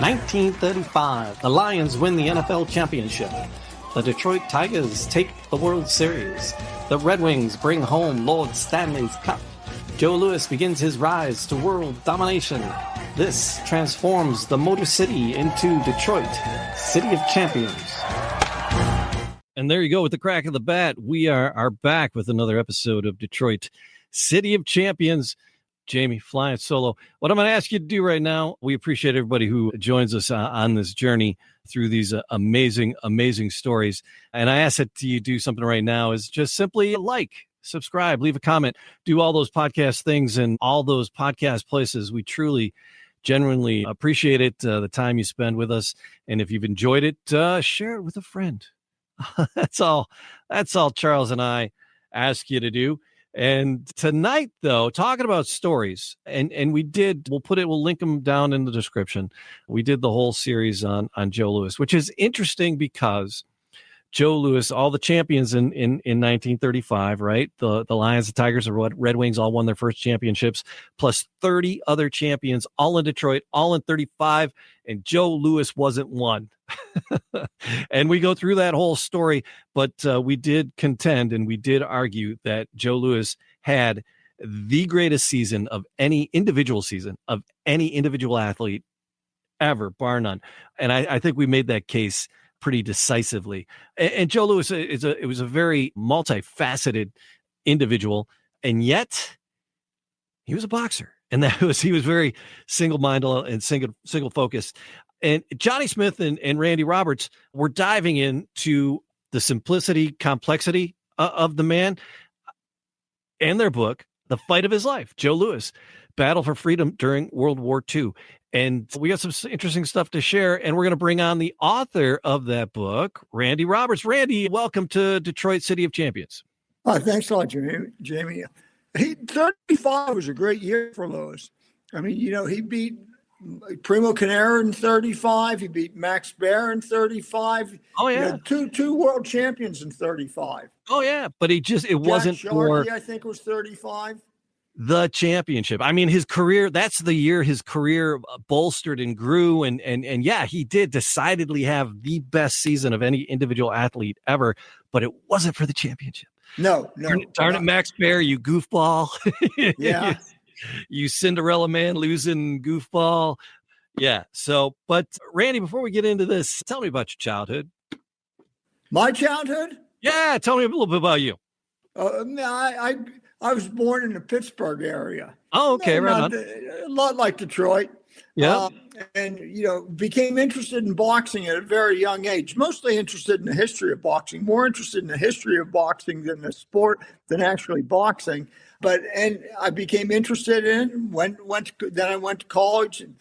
1935, the Lions win the NFL championship. The Detroit Tigers take the World Series. The Red Wings bring home Lord Stanley's Cup. Joe Louis begins his rise to world domination. This transforms the Motor City into Detroit, City of Champions. And there you go with the crack of the bat. We are back with another episode of Detroit, City of Champions. Jamie, flying solo. What I'm going to ask you to do right now, we appreciate everybody who joins us on this journey through these amazing, amazing stories. And I ask that you do something right now is just simply like, subscribe, leave a comment, do all those podcast things and all those podcast places. We truly, genuinely appreciate it, the time you spend with us. And if you've enjoyed it, share it with a friend. That's all Charles and I ask you to do. And tonight, though, talking about stories, and we'll link them down in the description. We did the whole series on Joe Louis, which is interesting because Joe Louis, all the champions in 1935, right? The Lions, the Tigers, the Red Wings all won their first championships, plus 30 other champions, all in Detroit, all in 35, and Joe Louis wasn't one. And we go through that whole story, but we did contend and we did argue that Joe Louis had the greatest season of any individual athlete ever, bar none. And I think we made that case pretty decisively. And Joe Louis was a very multifaceted individual, and yet he was a boxer, and he was very single-minded and single focused. And Johnny Smith and Randy Roberts were diving into the simplicity, complexity of the man and their book, The Fight of His Life, Joe Louis, Battle for Freedom during World War II. And we got some interesting stuff to share, and we're going to bring on the author of that book, Randy Roberts. Randy, welcome to Detroit City of Champions. Thanks a lot, Jamie. 35 was a great year for Louis. I mean, he beat Primo Canera in 35. He beat Max Baer in 35. Oh, yeah. Two world champions in 35. Oh, yeah. But wasn't Sharkey, I think, was 35. The championship. I mean, his career, that's the year his career bolstered and grew. And yeah, he did decidedly have the best season of any individual athlete ever, but it wasn't for the championship. No. Darn it, Max Baer, you goofball. Yeah. You Cinderella man losing goofball. Yeah. So, but Randy, before we get into this, tell me about your childhood. My childhood? Yeah. Tell me a little bit about you. I was born in the Pittsburgh area. Oh, okay. Right on. A lot like Detroit. Yeah. And, became interested in boxing at a very young age, mostly interested in the history of boxing, more interested in the history of boxing than the sport, than actually boxing. And I became interested in it, then I went to college and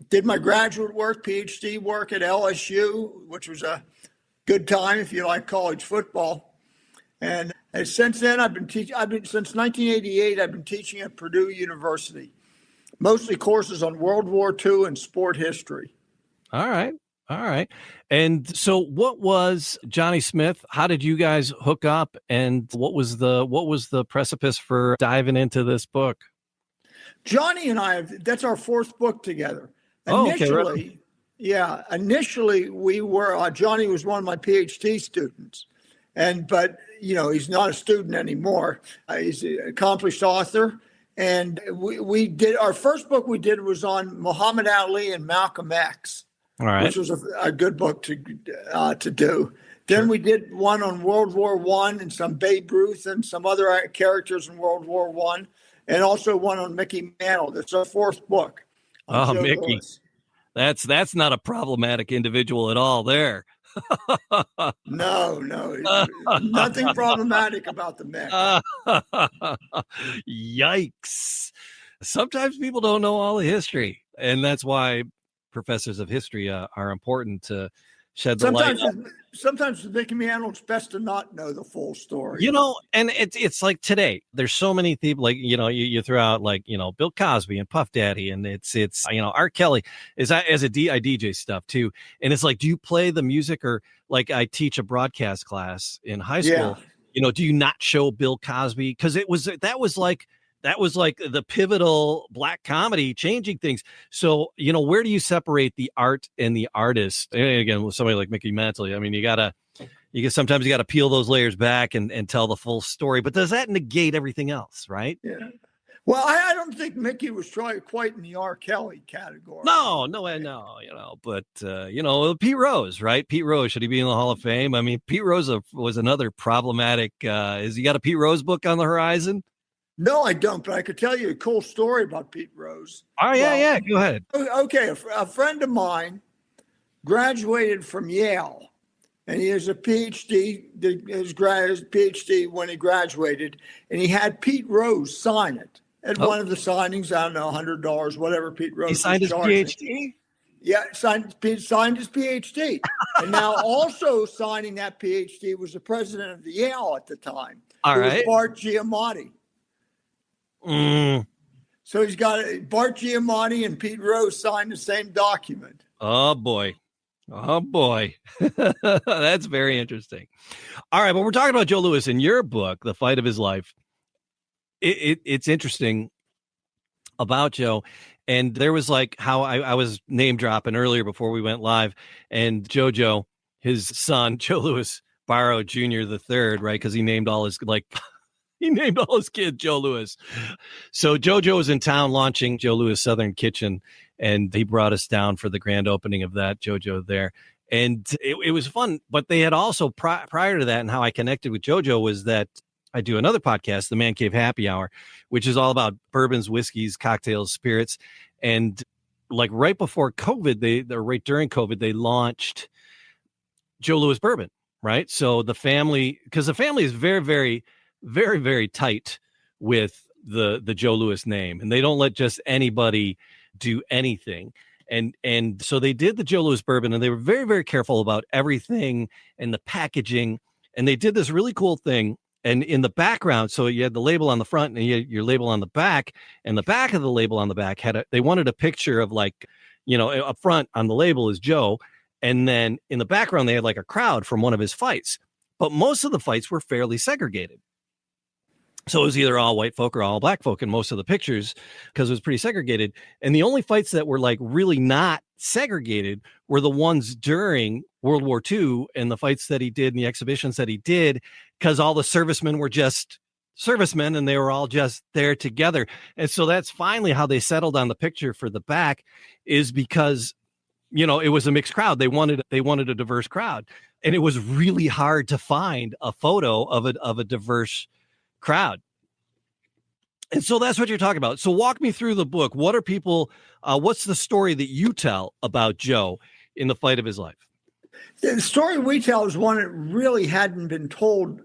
did my graduate work, PhD work at LSU, which was a good time if you like college football. And since then, since 1988, I've been teaching at Purdue University, mostly courses on World War II and sport history. All right. And so what was Johnny Smith? How did you guys hook up? And what was the precipice for diving into this book? Johnny and I, that's our fourth book together. Initially we were, Johnny was one of my PhD students. But he's not a student anymore. He's an accomplished author. And we did, our first book we did was on Muhammad Ali and Malcolm X. All right. Which was a good book to do. Then we did one on World War I and some Babe Ruth and some other characters in World War I, and also one on Mickey Mantle. That's our fourth book. Oh, Mickey. Louis. That's not a problematic individual at all there. No, nothing problematic about the Mick. Yikes. Sometimes people don't know all the history, and that's why professors of history are important to shed the light. Sometimes with Mickey Mantle, it's best to not know the full story. And it's like today, there's so many people, like, you throw out like, Bill Cosby and Puff Daddy, and it's R. Kelly I DJ stuff too. And it's like, do you play the music, or like I teach a broadcast class in high school, do you not show Bill Cosby? Because that was that was like the pivotal black comedy changing things. So, where do you separate the art and the artist? And again, with somebody like Mickey Mantle, I mean, sometimes you got to peel those layers back and tell the full story, but does that negate everything else? Right. Yeah. Well, I don't think Mickey was quite in the R. Kelly category. No, but Pete Rose, right? Pete Rose, should he be in the Hall of Fame? I mean, Pete Rose was another problematic. Is he got a Pete Rose book on the horizon? No, I don't, but I could tell you a cool story about Pete Rose. Oh, yeah, go ahead. Okay, a friend of mine graduated from Yale, and he has a PhD, his PhD when he graduated, and he had Pete Rose sign it at one of the signings. I don't know, $100, whatever Pete Rose. He signed his PhD? Yeah, signed his PhD. And now also signing that PhD was the president of the Yale at the time. All right. Bart Giamatti. So he's got Bart Giamatti and Pete Rose signed the same document. Oh boy. That's very interesting. All right, but we're talking about Joe Louis in your book, The Fight of His Life. It's interesting about Joe. And there was like how I was name dropping earlier before we went live, and JoJo, his son, Joe Louis Barrow Jr. the third, right? Because he named all his kids Joe Louis. So JoJo was in town launching Joe Louis Southern Kitchen, and he brought us down for the grand opening of that, JoJo there. And it was fun. But they had also, prior to that, and how I connected with JoJo was that I do another podcast, The Man Cave Happy Hour, which is all about bourbons, whiskeys, cocktails, spirits. And like right before COVID, right during COVID, they launched Joe Louis Bourbon, right? So the family is very, very, very, very tight with the Joe Louis name, and they don't let just anybody do anything. And so they did the Joe Louis Bourbon, and they were very, very careful about everything and the packaging. And they did this really cool thing. And in the background, so you had the label on the front and you had your label on the back, and the back of the label on the back they wanted a picture of like, up front on the label is Joe. And then in the background, they had like a crowd from one of his fights, but most of the fights were fairly segregated. So it was either all white folk or all black folk in most of the pictures, because it was pretty segregated. And the only fights that were like really not segregated were the ones during World War II and the fights that he did and the exhibitions that he did, because all the servicemen were just servicemen and they were all just there together. And so that's finally how they settled on the picture for the back, is because, it was a mixed crowd. They wanted a diverse crowd, and it was really hard to find a photo of a diverse crowd. And so that's what you're talking about. So walk me through the book. What are people, what's the story that you tell about Joe in the fight of his life? The story we tell is one that really hadn't been told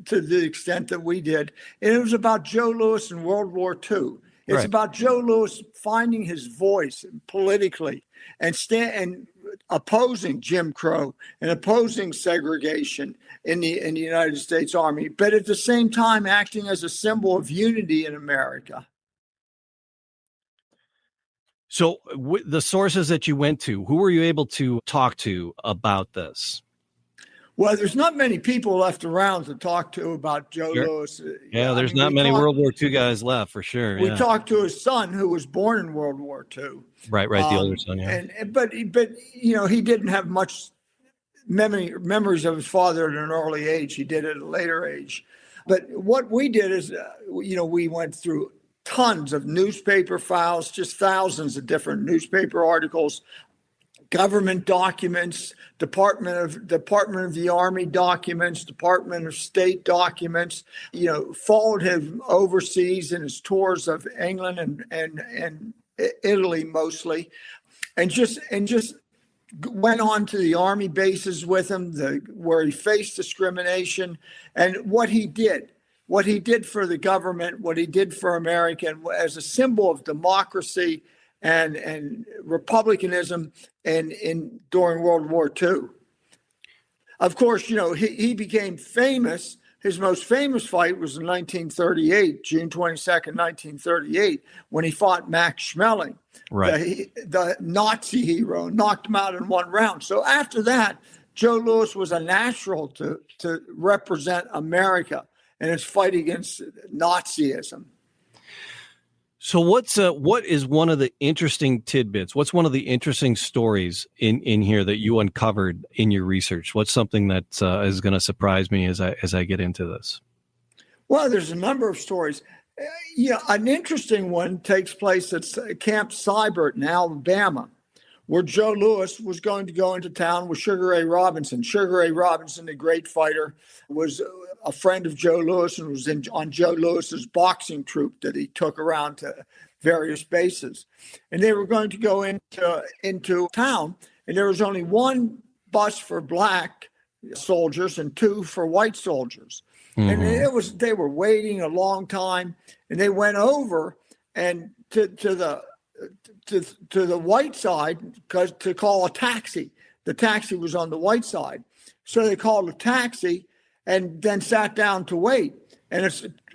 to the extent that we did. And it was about Joe Louis in World War II. It's right. about Joe Louis finding his voice politically and opposing Jim Crow and opposing segregation in the United States Army, but at the same time acting as a symbol of unity in America. So the sources that you went to, who were you able to talk to about this? Well, there's not many people left around to talk to about Joe Louis. Yeah, there's not many World War II guys left for sure. We talked to his son, who was born in World War II. Right, the older son. Yeah, but he didn't have much memories of his father at an early age. He did at a later age. But what we did is, we went through tons of newspaper files, just thousands of different newspaper articles, government documents, Department of the Army documents, Department of State documents, followed him overseas in his tours of England and Italy mostly, and just went on to the Army bases with him, where he faced discrimination, and what he did for the government, what he did for America, and as a symbol of democracy and republicanism and during World War II. Of course, he became famous. His most famous fight was in 1938, June 22nd, 1938, when he fought Max Schmeling, right, the Nazi hero, knocked him out in one round. So after that, Joe Louis was a natural to represent America in its fight against Nazism. So what is one of the interesting tidbits? What's one of the interesting stories in here that you uncovered in your research? What's something that is going to surprise me as I get into this? Well, there's a number of stories. Yeah, an interesting one takes place at Camp Seibert in Alabama, where Joe Louis was going to go into town with Sugar Ray Robinson. Sugar Ray Robinson, the great fighter, was a friend of Joe Louis and was on Joe Louis's boxing troupe that he took around to various bases. And they were going to go into town, and there was only one bus for black soldiers and two for white soldiers. Mm-hmm. And they were waiting a long time, and they went over and to the white side to call a taxi. The taxi was on the white side. So they called a taxi and then sat down to wait. And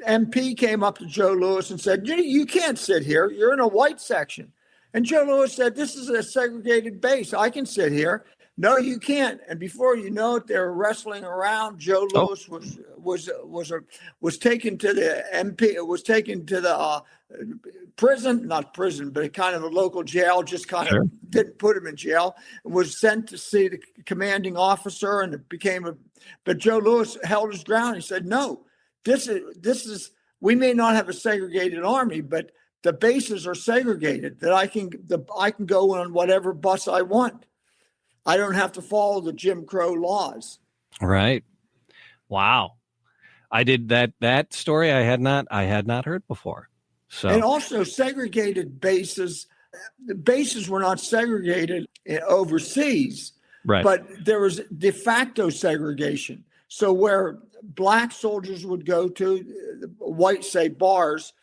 MP came up to Joe Louis and said, you can't sit here. You're in a white section. And Joe Louis said, this is a segregated base. I can sit here. No, you can't. And before you know it, they were wrestling around. Joe Louis was taken to the MP. It was taken to the not prison, but kind of a local jail. Just kind of didn't put him in jail. And was sent to see the commanding officer, and it became But Joe Louis held his ground. He said, "No, this is. We may not have a segregated army, but the bases are segregated. That I can go on whatever bus I want. I don't have to follow the Jim Crow laws." Right. Wow. I did that story I had not heard before. So, and also segregated bases. The bases were not segregated overseas, right? But there was de facto segregation. So where black soldiers would go to white, say, bars,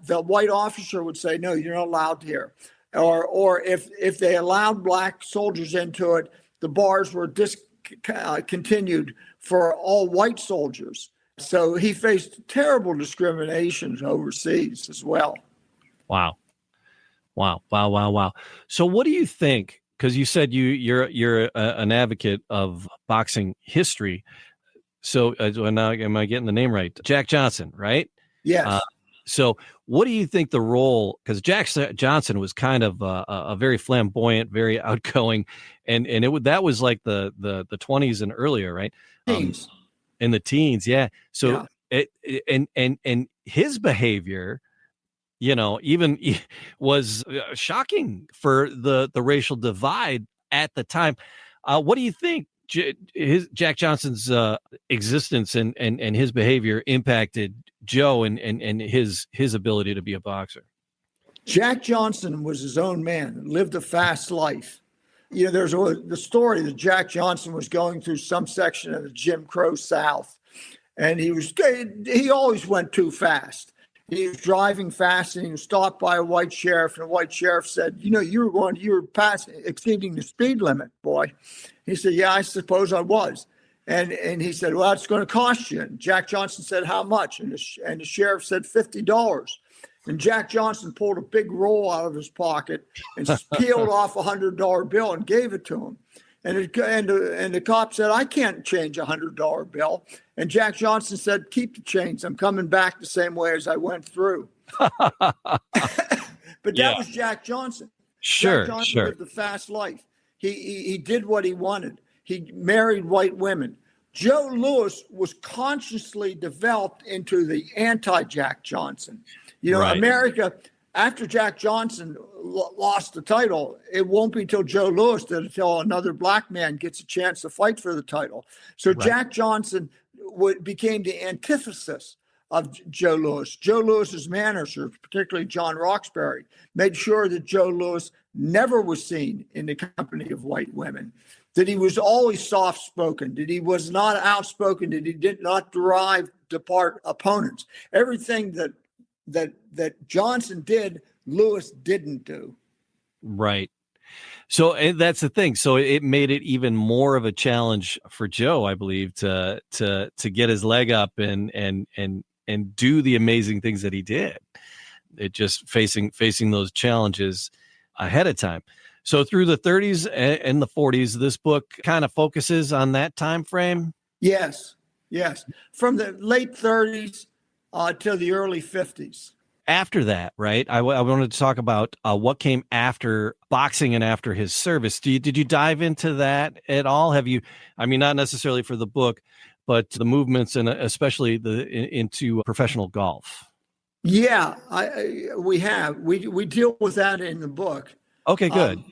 the white officer would say, "No, you're not allowed here." Or if they allowed black soldiers into it, the bars were discontinued for all white soldiers. So he faced terrible discrimination overseas as well. Wow. So what do you think? Because you said you're an advocate of boxing history. So now am I getting the name right? Jack Johnson, right? Yes. So what do you think the role, because Jack Johnson was kind of a very flamboyant, very outgoing, and that was like the 20s and earlier, right? Teens. In the teens, yeah. So and his behavior, even was shocking for the racial divide at the time. What do you think Jack Johnson's existence and his behavior impacted Joe and his ability to be a boxer? Jack Johnson was his own man, lived a fast life. There's the story that Jack Johnson was going through some section of the Jim Crow South, and he always went too fast. He was driving fast, and he was stopped by a white sheriff, and the white sheriff said, you were exceeding the speed limit, boy." He said, "Yeah, I suppose I was." And he said, "Well, it's going to cost you." And Jack Johnson said, "How much?" And the sheriff said, $50. And Jack Johnson pulled a big roll out of his pocket and peeled off a $100 bill and gave it to him. And the cop said, "I can't change a $100 bill." And Jack Johnson said, "Keep the change. I'm coming back the same way as I went through." But that was Jack Johnson. Sure, Jack Johnson lived a fast life. He did what he wanted. He married white women. Joe Louis was consciously developed into the anti-Jack Johnson. Right. America, after Jack Johnson lost the title, it won't be till Joe Louis until another black man gets a chance to fight for the title. So right. Jack Johnson became the antithesis of Joe Louis. Joe Louis's manager, particularly John Roxbury, made sure that Joe Louis never was seen in the company of white women, that he was always soft-spoken, that he was not outspoken, that he did not depart opponents. Everything that Johnson did, Louis didn't do. Right. So and that's the thing. So it made it even more of a challenge for Joe, I believe, to get his leg up and do the amazing things that he did. It just facing those challenges ahead of time. So through the 30s and the 40s, this book kind of focuses on that time frame. Yes. From the late 30s till the early 50s. after that, right? I wanted to talk about what came after boxing and after his service. Did you dive into that at all? Have you, I mean, not necessarily for the book, but the movements and especially into professional golf? Yeah, we have. We deal with that in the book. Okay, good.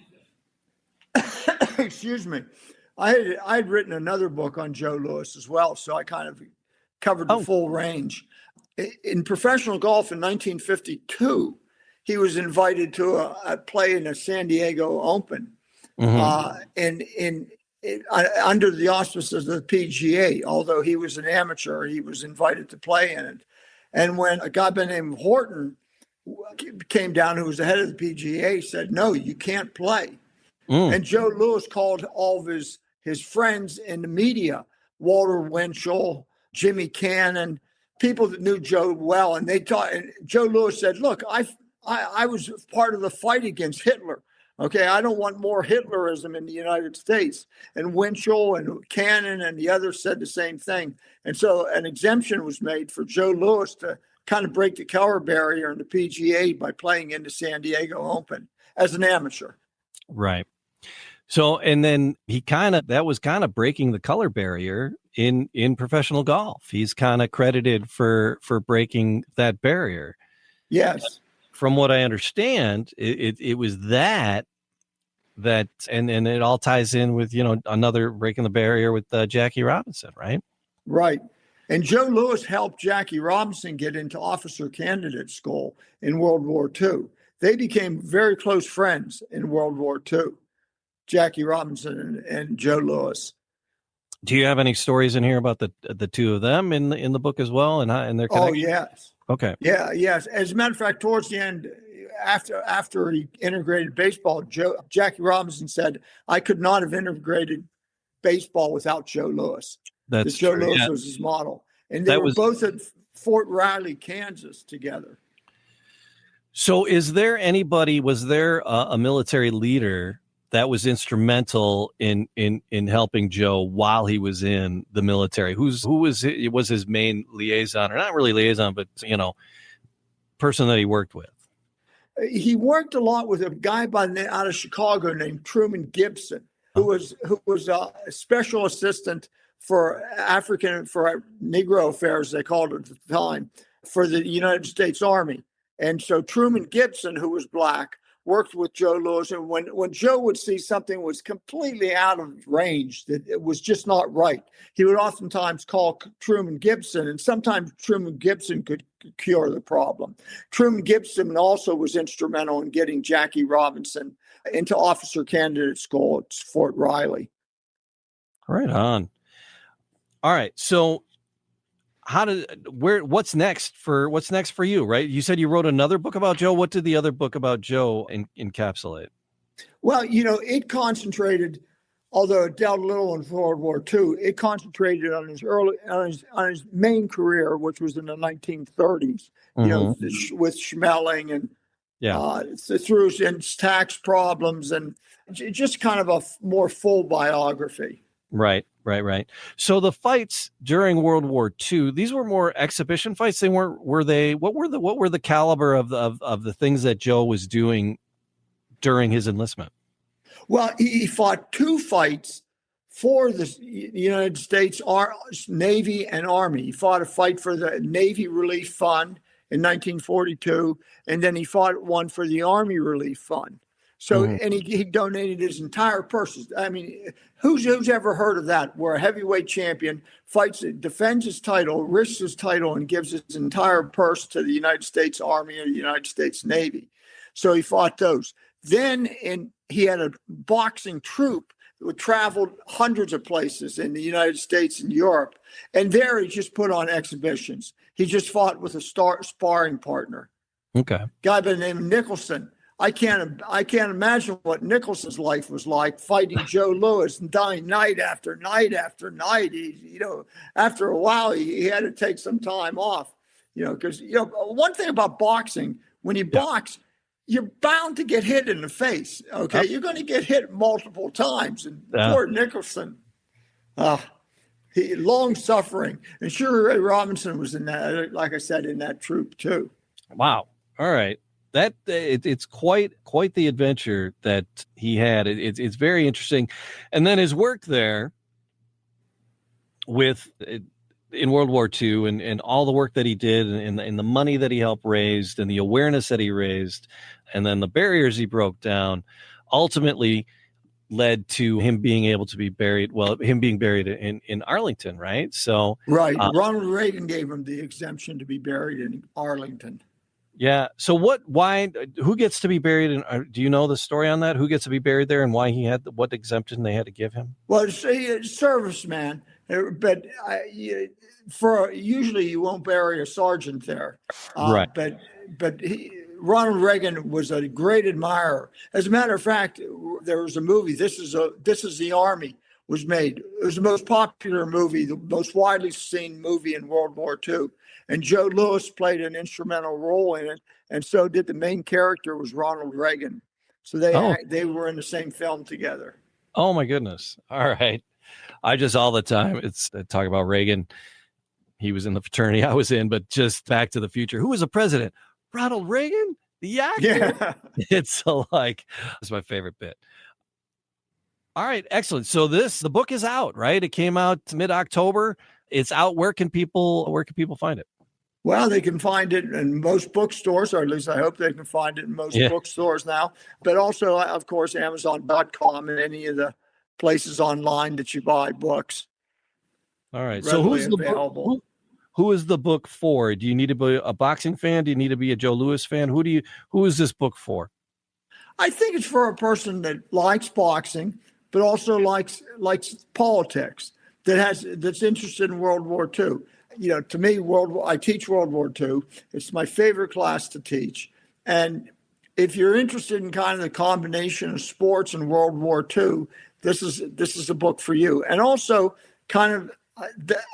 Excuse me. I'd written another book on Joe Louis as well, so I kind of covered the full range. In professional golf in 1952, he was invited to a play in a San Diego Open, under the auspices of the PGA. Although he was an amateur, he was invited to play in it. And when a guy by the name of Horton came down, who was the head of the PGA, said, "No, you can't play." And Joe Louis called all of his friends in the media, Walter Winchell, Jimmy Cannon, people that knew Joe well, and they taught. And Joe Louis said, "Look, I was part of the fight against Hitler. Okay, I don't want more Hitlerism in the United States." And Winchell and Cannon and the others said the same thing. And so an exemption was made for Joe Louis to kind of break the color barrier in the PGA by playing in the San Diego Open as an amateur. Right. So, and then that was kind of breaking the color barrier in professional golf. He's kind of credited for breaking that barrier. Yes. From what I understand, it was that, and it all ties in with, another breaking the barrier with Jackie Robinson, right? Right. And Joe Louis helped Jackie Robinson get into officer candidate school in World War II. They became very close friends in World War II, Jackie Robinson and Joe Louis. Do you have any stories in here about the two of them in the book as well, and their connection? Oh, yes. Okay. Yeah, yes. As a matter of fact, towards the end, after he integrated baseball, Jackie Robinson said, "I could not have integrated baseball without Joe Louis." That's Joe true. Louis was his model. And they were both at Fort Riley, Kansas together. So was there a military leader that was instrumental in helping Joe while he was in the military? Who was his main liaison, or not really liaison, but person that he worked with? He worked a lot with a guy out of Chicago named Truman Gibson, who was a special assistant for Negro affairs, they called it at the time, for the United States Army. And so Truman Gibson, who was black, worked with Joe Louis. And when Joe would see something was completely out of range, that it was just not right, he would oftentimes call Truman Gibson, and sometimes Truman Gibson could cure the problem. Truman Gibson also was instrumental in getting Jackie Robinson into officer candidate school at Fort Riley. Right on. All right. So what's next for you, right? You said you wrote another book about Joe. What did the other book about Joe encapsulate? Well, it concentrated, although it dealt a little in World War II, it concentrated on his main career, which was in the 1930s, with Schmeling and through his tax problems, and just kind of a more full biography. Right. So the fights during World War II, these were more exhibition fights. What were the caliber of the things that Joe was doing during his enlistment? Well, he fought two fights for the United States Navy and Army. He fought a fight for the Navy Relief Fund in 1942, and then he fought one for the Army Relief Fund. So, and he donated his entire purse. I mean, who's ever heard of that? Where a heavyweight champion defends his title, risks his title, and gives his entire purse to the United States Army or the United States Navy. So he fought those. Then he had a boxing troupe that traveled hundreds of places in the United States and Europe. And there he just put on exhibitions. He just fought with a sparring partner. Okay. Guy by the name of Nicholson. I can't imagine what Nicholson's life was like, fighting Joe Louis and dying night after night after night. After a while, he had to take some time off, because one thing about boxing, when you box, you're bound to get hit in the face. Okay, you're going to get hit multiple times. And poor Nicholson, he long suffering, and Sugar Ray Robinson was in that, like I said, in that troupe too. Wow. All right. It's quite the adventure that he had. It's very interesting. And then his work there in World War II and all the work that he did and the money that he helped raise and the awareness that he raised and then the barriers he broke down ultimately led to him being able to be buried. Well, him being buried in Arlington, right? So right. Ronald Reagan gave him the exemption to be buried in Arlington. Yeah. So who gets to be buried in, do you know the story on that? Who gets to be buried there and why what exemption they had to give him? Well, it's a serviceman, but usually you won't bury a sergeant there. Right. But Ronald Reagan was a great admirer. As a matter of fact, there was a movie, This is the Army, was made. It was the most popular movie, the most widely seen movie in World War II. And Joe Louis played an instrumental role in it, and so did the main character was Ronald Reagan. So they were in the same film together. Oh my goodness! All right, I just all the time it's talk about Reagan. He was in the fraternity I was in, but just Back to the Future. Who was the president? Ronald Reagan, the actor. Yeah. It's my favorite bit. All right, excellent. So the book is out, right? It came out mid-October. It's out. Where can people find it? Well, they can find it in most bookstores, or at least I hope they can find it in most bookstores now. But also, of course, Amazon.com and any of the places online that you buy books. All right. So who's available? Who is the book for? Do you need to be a boxing fan? Do you need to be a Joe Louis fan? Who is this book for? I think it's for a person that likes boxing, but also likes politics, that's interested in World War II. To me, I teach World War II. It's my favorite class to teach. And if you're interested in kind of the combination of sports and World War II, this is a book for you. And also kind of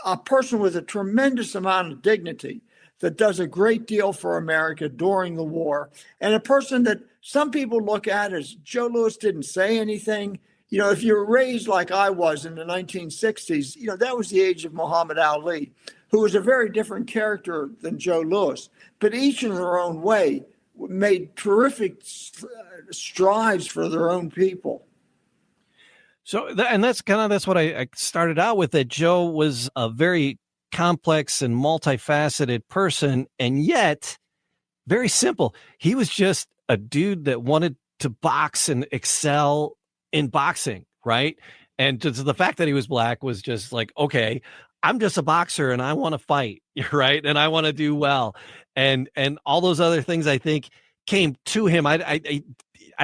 a person with a tremendous amount of dignity that does a great deal for America during the war. And a person that some people look at as Joe Louis didn't say anything. If you're raised like I was in the 1960s, that was the age of Muhammad Ali, who was a very different character than Joe Louis, but each in their own way made terrific strides for their own people. So, that's what I started out with, that Joe was a very complex and multifaceted person, and yet very simple. He was just a dude that wanted to box and excel in boxing, right? And just the fact that he was black was just like, okay, I'm just a boxer and I want to fight, right? And I want to do well. And all those other things, I think, came to him. I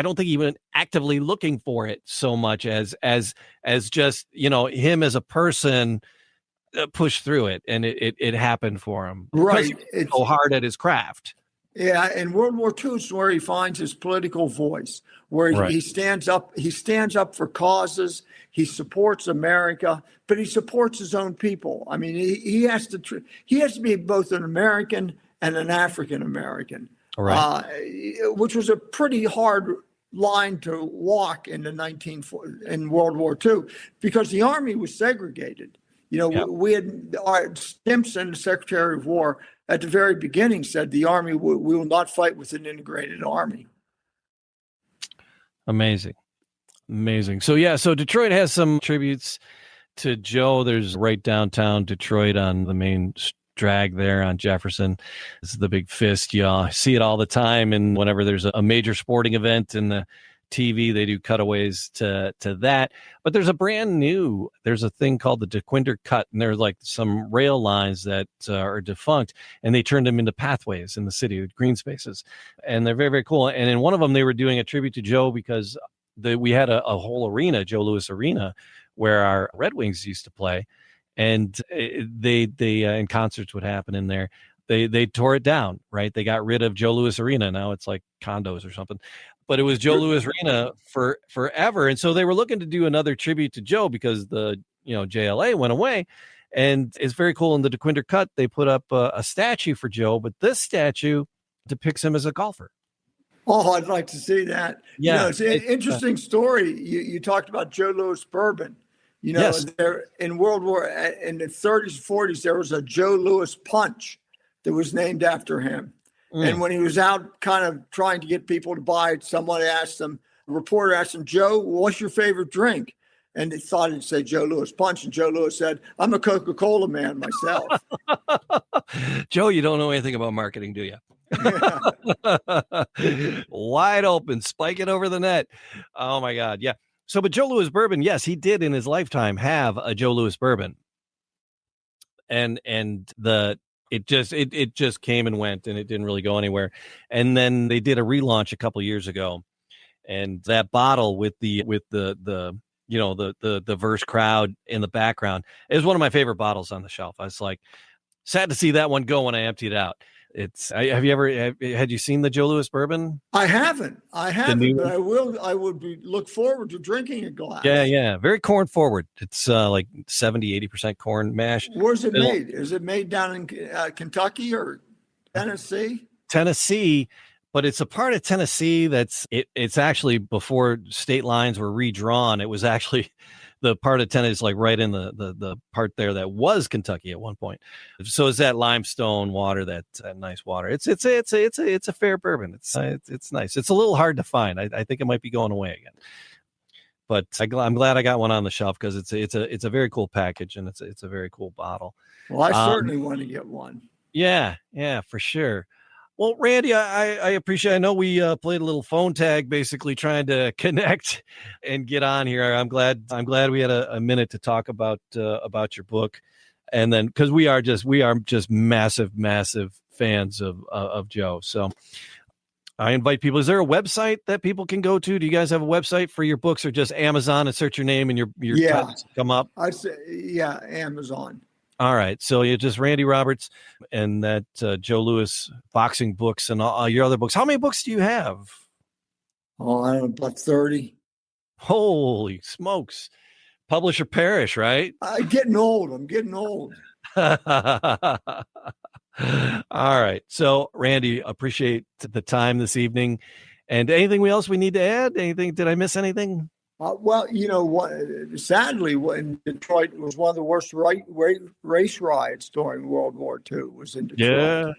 don't think he went actively looking for it so much as just, him as a person pushed through it, and it happened for him. Right. It's so hard at his craft. Yeah, in World War II is where he finds his political voice, where he stands up. He stands up for causes. He supports America, but he supports his own people. I mean, he has to be both an American and an African American, which was a pretty hard line to walk in World War II, because the Army was segregated. We had Stimson, the Secretary of War, at the very beginning said the Army we will not fight with an integrated army. Amazing. So Detroit has some tributes to Joe. There's right downtown Detroit on the main drag there on Jefferson. This is the big fist. You see it all the time. And whenever there's a major sporting event in the TV, they do cutaways to that. But there's a thing called the DeQuinder Cut, and there's like some rail lines that are defunct, and they turned them into pathways in the city, green spaces, and they're very, very cool. And in one of them, they were doing a tribute to Joe, because we had a whole arena, Joe Louis Arena, where our Red Wings used to play, and they and concerts would happen in there. They tore it down, right? They got rid of Joe Louis Arena. Now it's like condos or something. But it was Joe Louis Arena for forever. And so they were looking to do another tribute to Joe, because the JLA went away. And it's very cool. In the DeQuinder Cut, they put up a statue for Joe, but this statue depicts him as a golfer. Oh, I'd like to see that. Yeah, it's an interesting story. You talked about Joe Louis Bourbon. Yes. There in World War, in the 30s, 40s, there was a Joe Louis punch that was named after him. And when he was out kind of trying to get people to buy it, a reporter asked him, Joe, what's your favorite drink? And they thought he'd say Joe Louis Punch. And Joe Louis said, I'm a Coca-Cola man myself. Joe, you don't know anything about marketing, do you? Yeah. Wide open, spike it over the net. Oh my God. Yeah. So, but Joe Louis bourbon, yes, he did in his lifetime have a Joe Louis bourbon. And it just came and went, and it didn't really go anywhere. And then they did a relaunch a couple years ago, and that bottle with the verse crowd in the background is one of my favorite bottles on the shelf. I was like, sad to see that one go when I emptied it out. Had you seen the Joe Louis bourbon? I haven't, but I will. I would look forward to drinking a glass. Yeah. Very corn forward. It's like 70-80% corn mash. Where's it made? Is it made down in Kentucky or Tennessee? Tennessee, but it's a part of Tennessee it's actually before state lines were redrawn. It was actually the part of Tennessee is like right in the part there that was Kentucky at one point. So it's that limestone water, that nice water. It's a fair bourbon. It's nice. It's a little hard to find. I think it might be going away again. But I'm glad I got one on the shelf because it's a very cool package, and it's a very cool bottle. Well, I certainly want to get one. Yeah, for sure. Well, Randy, I appreciate. I know we played a little phone tag, basically trying to connect and get on here. I'm glad we had a minute to talk about your book, and then because we are just massive fans of Joe. So I invite people. Is there a website that people can go to? Do you guys have a website for your books, or just Amazon and search your name and your titles come up? I'd say Amazon. All right. So you just Randy Roberts and that Joe Louis boxing books and all your other books. How many books do you have? Oh, I don't know, about 30. Holy smokes. Publisher perish, right? I'm getting old. All right. So, Randy, appreciate the time this evening. And anything else we need to add? Anything? Did I miss anything? Well, sadly, when Detroit was one of the worst race riots during World War II, was in Detroit.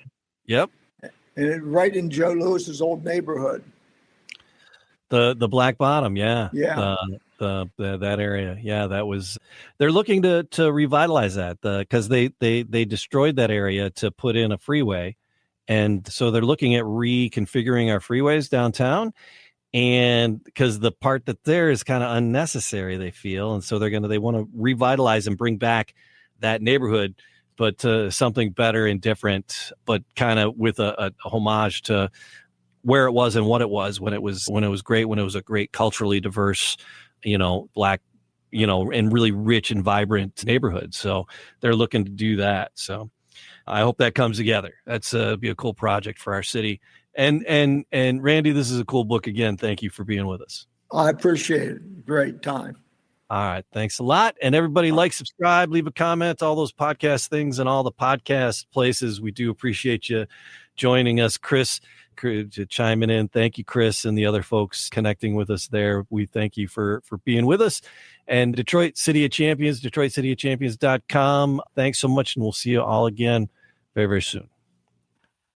Yeah. Yep. And right in Joe Louis's old neighborhood. The Black Bottom, yeah. Yeah. That area. Yeah, they're looking to revitalize that because they destroyed that area to put in a freeway. And so they're looking at reconfiguring our freeways downtown. And because the part that there is kind of unnecessary, they feel, and so they want to revitalize and bring back that neighborhood, but something better and different, but kind of with a homage to where it was and what it was when it was great, when it was a great culturally diverse, Black, and really rich and vibrant neighborhood. So they're looking to do that. So I hope that comes together. That's be a cool project for our city. And Randy, this is a cool book again. Thank you for being with us. I appreciate it. Great time. All right. Thanks a lot. And everybody subscribe, leave a comment, all those podcast things and all the podcast places. We do appreciate you joining us. Chris, chiming in. Thank you, Chris, and the other folks connecting with us there. We thank you for being with us. And Detroit City of Champions, DetroitCityofChampions.com. Thanks so much. And we'll see you all again very, very soon.